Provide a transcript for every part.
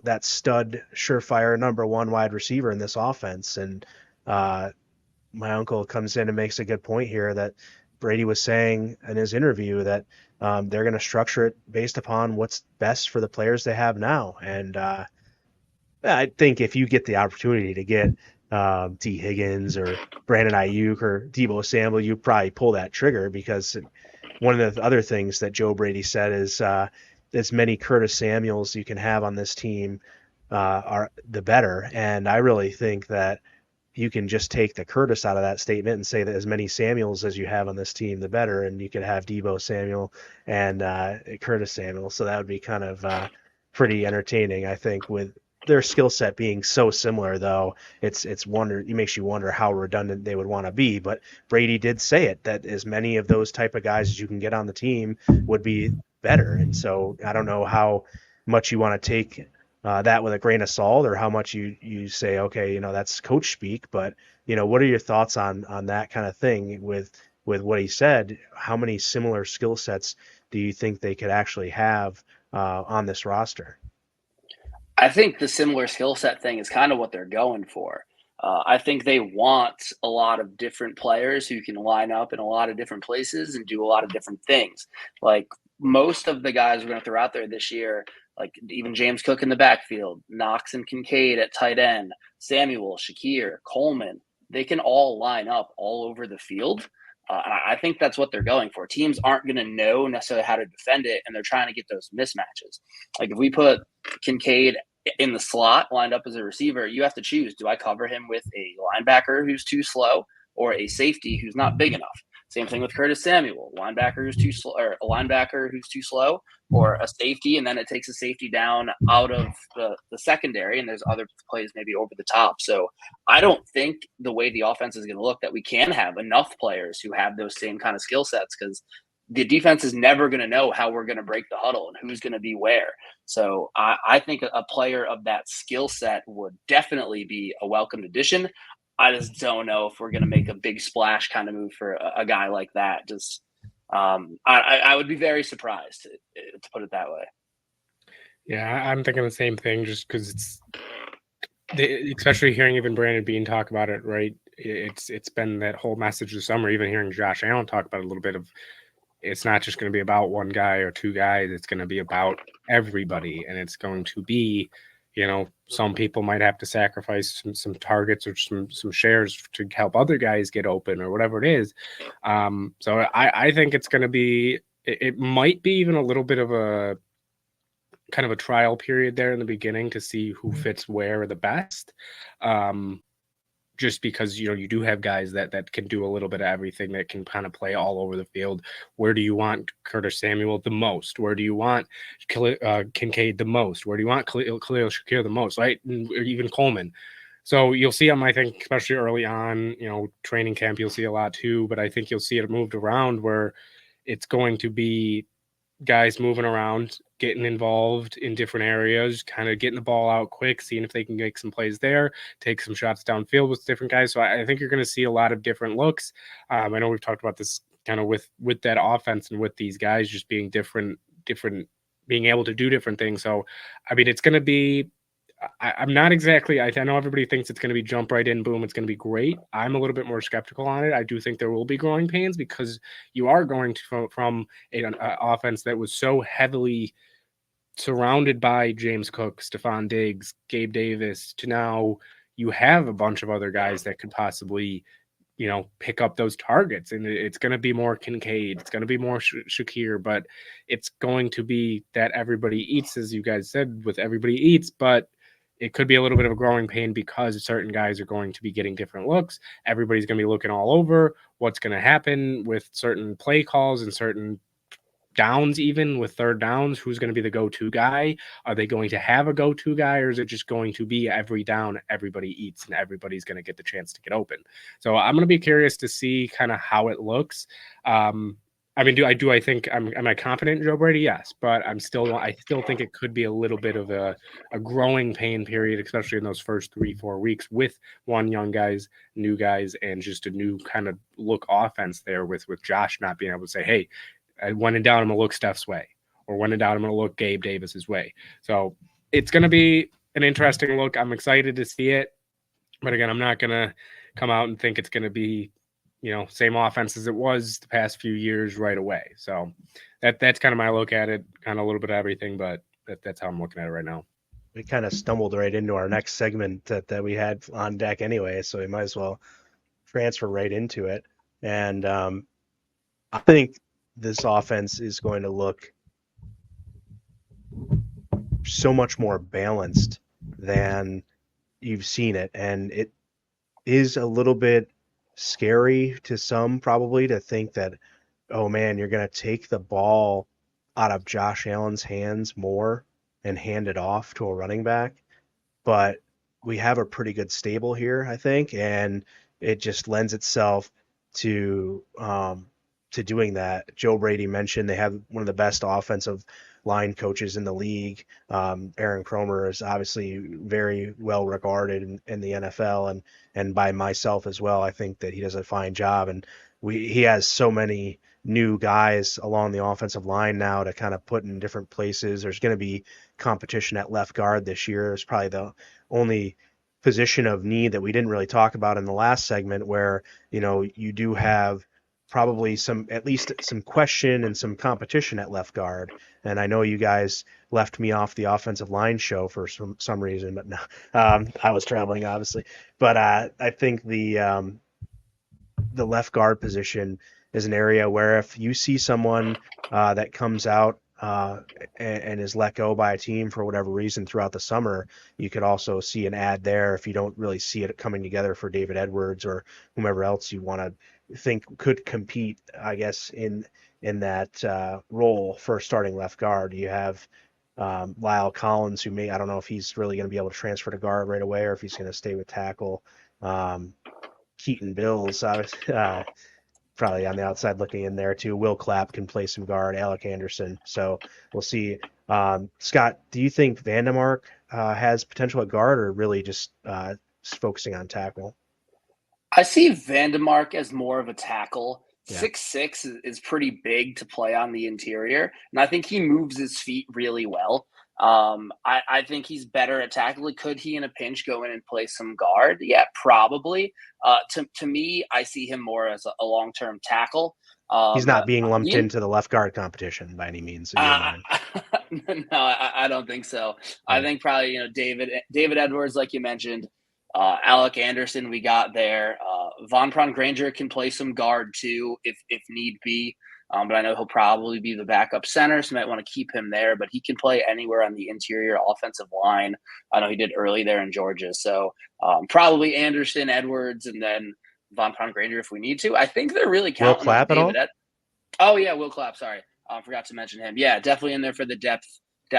that stud, surefire number one wide receiver in this offense. And uh, my uncle comes in and makes a good point here that Brady was saying in his interview that they're going to structure it based upon what's best for the players they have now. And I think if you get the opportunity to get T. Higgins or Brandon Ayuk or Debo Samuel, you probably pull that trigger because one of the other things that Joe Brady said is as many Curtis Samuels you can have on this team are the better. And I really think that you can just take the Curtis out of that statement and say that as many Samuels as you have on this team, the better. And you could have Debo Samuel and Curtis Samuel. So that would be kind of pretty entertaining, I think, with their skill set being so similar. Though it makes you wonder how redundant they would want to be. But Brady did say it that as many of those type of guys as you can get on the team would be better. And so I don't know how much you want to take that with a grain of salt, or how much you say, okay, that's coach speak. But what are your thoughts on that kind of thing with what he said? How many similar skill sets do you think they could actually have on this roster? I think the similar skill set thing is kind of what they're going for. I think they want a lot of different players who can line up in a lot of different places and do a lot of different things. Like most of the guys we're going to throw out there this year, like even James Cook in the backfield, Knox and Kincaid at tight end, Samuel, Shakir, Coleman, they can all line up all over the field. I think that's what they're going for. Teams aren't going to know necessarily how to defend it, and they're trying to get those mismatches. Like if we put Kincaid in the slot lined up as a receiver, you have to choose: do I cover him with a linebacker who's too slow or a safety who's not big enough? Same thing with Curtis Samuel, linebacker who's too slow, or a linebacker who's too slow, or a safety, and then it takes a safety down out of the secondary, and there's other plays maybe over the top. So I don't think the way the offense is going to look that we can have enough players who have those same kind of skill sets, because the defense is never going to know how we're going to break the huddle and who's going to be where. So I think a player of that skill set would definitely be a welcomed addition. I just don't know if we're going to make a big splash kind of move for a guy like that. Just I would be very surprised to put it that way. Yeah, I'm thinking the same thing just because especially hearing even Brandon Bean talk about it, right? It's been that whole message this summer, even hearing Josh Allen talk about it a little bit of it's not just going to be about one guy or two guys. It's going to be about everybody. And it's going to be, some people might have to sacrifice some targets or some shares to help other guys get open or whatever it is. So I think it's going to be, it might be even a little bit of a kind of a trial period there in the beginning to see who fits where the best. Just because you do have guys that can do a little bit of everything, that can kind of play all over the field. Where do you want Curtis Samuel the most? Where do you want Kincaid the most? Where do you want Khalil Shakir the most? Right, or even Coleman. So you'll see him, I think, especially early on, training camp, you'll see a lot too. But I think you'll see it moved around where it's going to be guys moving around, getting involved in different areas, kind of getting the ball out quick, seeing if they can make some plays there, take some shots downfield with different guys. So I think you're going to see a lot of different looks. I know we've talked about this kind of with that offense and with these guys just being different, being able to do different things. So, I mean, it's going to be, I'm not exactly, I know everybody thinks it's going to be jump right in, boom, it's going to be great. I'm a little bit more skeptical on it. I do think there will be growing pains because you are going to from an offense that was so heavily surrounded by James Cook, Stephon Diggs, Gabe Davis, to now you have a bunch of other guys that could possibly, pick up those targets. And it's going to be more Kincaid. It's going to be more Shakir, but it's going to be that everybody eats, as you guys said, with everybody eats, but it could be a little bit of a growing pain because certain guys are going to be getting different looks. Everybody's going to be looking all over what's going to happen with certain play calls and certain downs, even with third downs. Who's going to be the go-to guy? Are they going to have a go-to guy, or is it just going to be every down everybody eats and everybody's going to get the chance to get open? So I'm going to be curious to see kind of how it looks. I mean, I think am I confident in Joe Brady? Yes, but I still think it could be a little bit of a growing pain period, especially in those first 3-4 weeks with new guys, and just a new kind of look offense there with Josh not being able to say, hey, when in doubt, I'm going to look Steph's way, or when in doubt, I'm going to look Gabe Davis's way. So it's going to be an interesting look. I'm excited to see it. But again, I'm not going to come out and think it's going to be, same offense as it was the past few years right away. So that's kind of my look at it, kind of a little bit of everything, but that's how I'm looking at it right now. We kind of stumbled right into our next segment that we had on deck anyway, so we might as well transfer right into it. And I think this offense is going to look so much more balanced than you've seen it. And it is a little bit scary to some probably to think that, oh man, you're going to take the ball out of Josh Allen's hands more and hand it off to a running back. But we have a pretty good stable here, I think, and it just lends itself to doing that. Joe Brady mentioned they have one of the best offensive line coaches in the league. Aaron Kromer is obviously very well regarded in the NFL and by myself as well. I think that he does a fine job, and he has so many new guys along the offensive line now to kind of put in different places. There's going to be competition at left guard this year. It's probably the only position of need that we didn't really talk about in the last segment where, you do have probably at least some question and some competition at left guard. And I know you guys left me off the offensive line show for some reason, but no, I was traveling obviously. But I think the left guard position is an area where if you see someone that comes out and is let go by a team for whatever reason throughout the summer, you could also see an ad there if you don't really see it coming together for David Edwards or whomever else you want to think could compete, I guess, in that role for starting left guard. You have Lyle Collins, I don't know if he's really going to be able to transfer to guard right away or if he's going to stay with tackle. Keaton Bills, probably on the outside looking in there too. Will Clapp can play some guard, Alec Anderson. So we'll see. Scott, do you think Vandemark has potential at guard or really just focusing on tackle? I see Vandemark as more of a tackle. Yeah. 6'6" is pretty big to play on the interior, and I think he moves his feet really well. I think he's better at tackling. Could he, in a pinch, go in and play some guard? Yeah, probably. To me, I see him more as a long term tackle. He's Um, not being lumped Ian, into the left guard competition by any means in your uh, mind. no, I don't think so. I Yeah. think probably David Edwards, like you mentioned, Alec Anderson, we got there. Von Pron Granger can play some guard too, if need be. But I know he'll probably be the backup center, so you might want to keep him there. But he can play anywhere on the interior offensive line. I know he did early there in Georgia, so probably Anderson, Edwards, and then Von Pron Granger if we need to. I think they're really Will counting on Clapp at all? Oh yeah, Will Clapp. Sorry, forgot to mention him. Yeah, definitely in there for the depth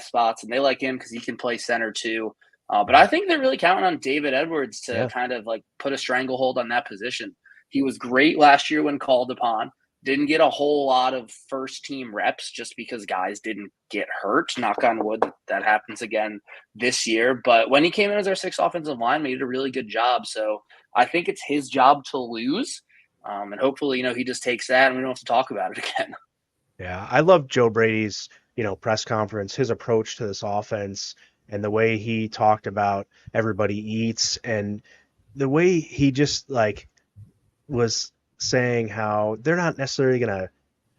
spots, and they like him because he can play center too. But I think they're really counting on David Edwards to Yeah. kind of like put a stranglehold on that position. He was great last year when called upon. Didn't get a whole lot of first team reps just because guys didn't get hurt. Knock on wood, that happens again this year. But when he came in as our sixth offensive line, he did a really good job. So I think it's his job to lose. And hopefully, he just takes that and we don't have to talk about it again. Yeah, I love Joe Brady's, press conference, his approach to this offense and the way he talked about everybody eats and the way he just like was saying how they're not necessarily going to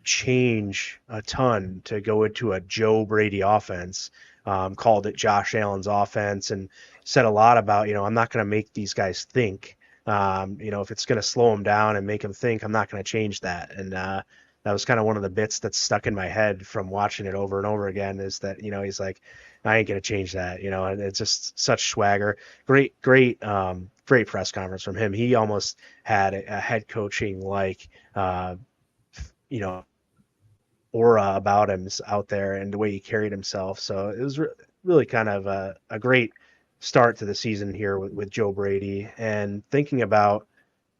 change a ton to go into a Joe Brady offense. Called it Josh Allen's offense and said a lot about, I'm not going to make these guys think. If it's going to slow them down and make them think, I'm not going to change that. And that was kind of one of the bits that's stuck in my head from watching it over and over again is that, he's like, I ain't going to change that, and it's just such swagger. Great press conference from him. He almost had a head coaching like, you know, aura about him out there and the way he carried himself. So it was really kind of a great start to the season here with Joe Brady. And thinking about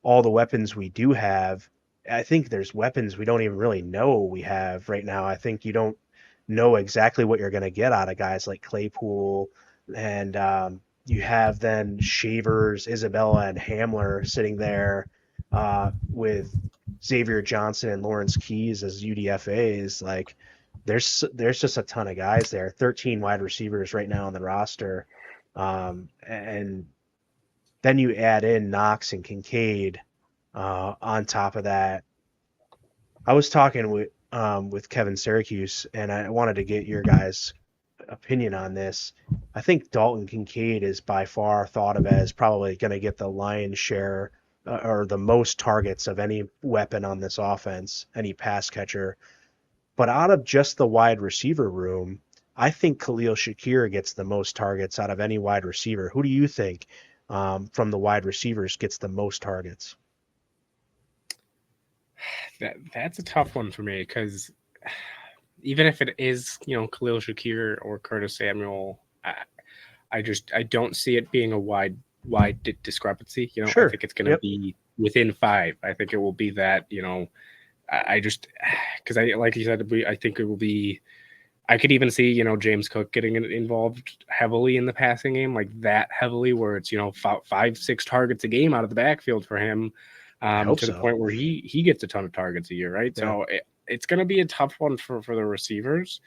all the weapons we do have, I think there's weapons we don't even really know we have right now. I think you don't know exactly what you're going to get out of guys like Claypool and you have then Shavers, Isabella, and Hamler sitting there with Xavier Johnson and Lawrence Keys as UDFAs. Like there's just a ton of guys there. 13 wide receivers right now on the roster, and then you add in Knox and Kincaid on top of that. I was talking with Kevin Syracuse, and I wanted to get your guys' opinion on this. I think Dalton Kincaid is by far thought of as probably going to get the lion's share or the most targets of any weapon on this offense, any pass catcher. But out of just the wide receiver room, I think Khalil Shakir gets the most targets out of any wide receiver. Who do you think from the wide receivers gets the most targets? That's a tough one for me because even if it is, Khalil Shakir or Curtis Samuel, I don't see it being a wide discrepancy. I Sure. think it's going to be within 5. I think it will be that. I just because like you said, I think it will be. I could even see James Cook getting involved heavily in the passing game, like that heavily, where it's 5-6 targets a game out of the backfield for him, to the point where he gets a ton of targets a year, right? Yeah. So it's going to be a tough one for the receivers.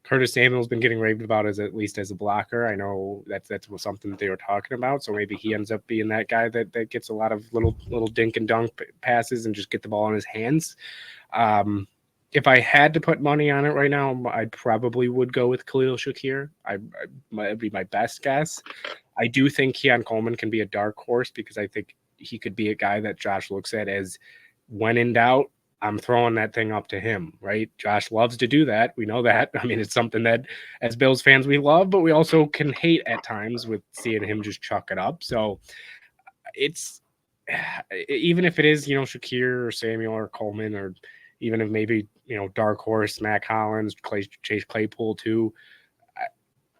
Curtis Samuel's been getting raved about at least as a blocker. I know that's something that they were talking about. So maybe he ends up being that guy that gets a lot of little dink and dunk passes and just get the ball in his hands. If I had to put money on it right now, I probably would go with Khalil Shakir. It'd be my best guess. I do think Keon Coleman can be a dark horse because I think he could be a guy that Josh looks at as, when in doubt, I'm throwing that thing up to him, right? Josh loves to do that. We know that. I mean, it's something that as Bills fans we love, but we also can hate at times with seeing him just chuck it up. So it's, even if it is, Shakir or Samuel or Coleman, or even if maybe, dark horse, Mac Hollins, Chase Claypool too,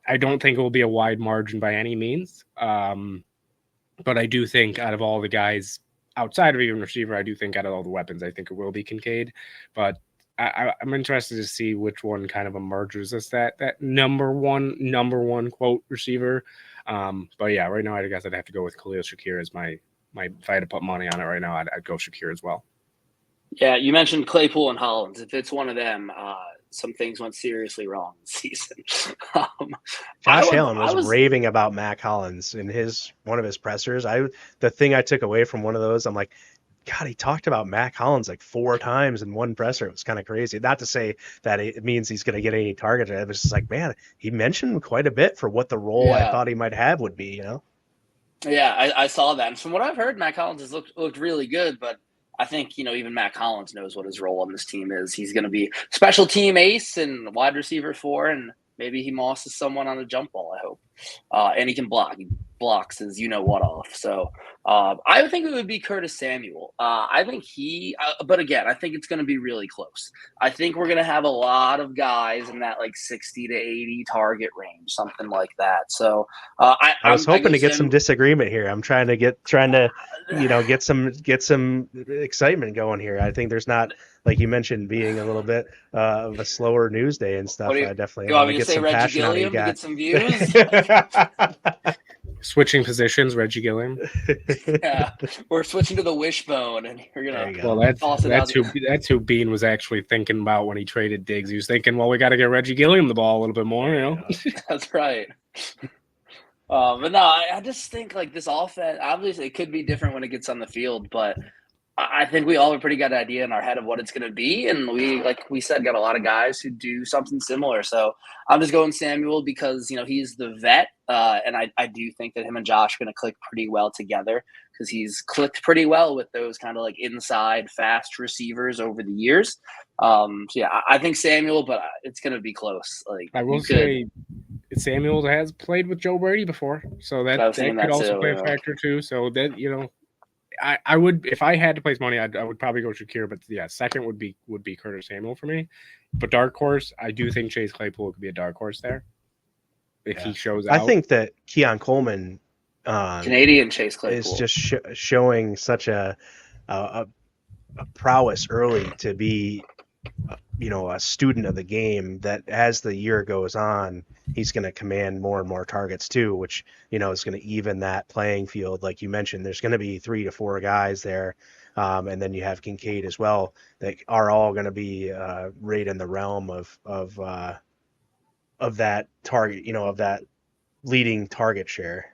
I don't think it will be a wide margin by any means. But I do think out of all the guys outside of even receiver, I do think out of all the weapons, I think it will be Kincaid. But I'm interested to see which one kind of emerges as that number one quote receiver. But yeah, right now I guess I'd have to go with Khalil Shakir as my if I had to put money on it right now, I'd go Shakir as well. Yeah, you mentioned Claypool and Hollins. If it's one of them, some things went seriously wrong this season. Josh Allen was raving about Mac Hollins in one of his pressers. The thing I took away from one of those, I'm like, God, he talked about Mac Hollins like 4 times in one presser. It was kind of crazy. Not to say that it means he's going to get any targets. It was just like, man, he mentioned quite a bit for what the role I thought he might have would be, Yeah, I saw that. And from what I've heard, Mac Hollins has looked really good, but I think, even Mac Hollins knows what his role on this team is. He's going to be special team ace and wide receiver 4, and maybe he mosses someone on a jump ball, I hope. And he can block. He blocks his you-know-what off. So I think it would be Curtis Samuel. I think but again, I think it's going to be really close. I think we're going to have a lot of guys in that like 60 to 80 target range, something like that. So I was hoping to get some disagreement here. I'm trying to get some excitement going here. I think there's not, like you mentioned, being a little bit of a slower news day and stuff. I definitely want to get some passion out of you guys. To get some views. Switching positions, Reggie Gilliam. Yeah, we're switching to the wishbone, and we're gonna. Well, that's who Bean was actually thinking about when he traded Diggs. He was thinking, well, we got to get Reggie Gilliam the ball a little bit more, That's right. But no, I just think like this offense. Obviously, it could be different when it gets on the field, but I think we all have a pretty good idea in our head of what it's going to be. And we, like we said, got a lot of guys who do something similar. So I'm just going Samuel because, he's the vet. And I do think that him and Josh are going to click pretty well together because he's clicked pretty well with those kind of like inside fast receivers over the years. So yeah, I think Samuel, but it's going to be close. Like I will say Samuel has played with Joe Brady before. So that could also play a factor too. So that, I would, if I had to place money, I would probably go Shakir, but yeah, second would be Curtis Samuel for me. But dark horse, I do think Chase Claypool could be a dark horse there if he shows out. I think that Keon Coleman, Canadian Chase Claypool, is just showing such a prowess early to be, a student of the game that as the year goes on, he's going to command more and more targets too, which, is going to even that playing field. Like you mentioned, there's going to be 3 to 4 guys there. And then you have Kincaid as well that are all going to be right in the realm of that target, of that leading target share.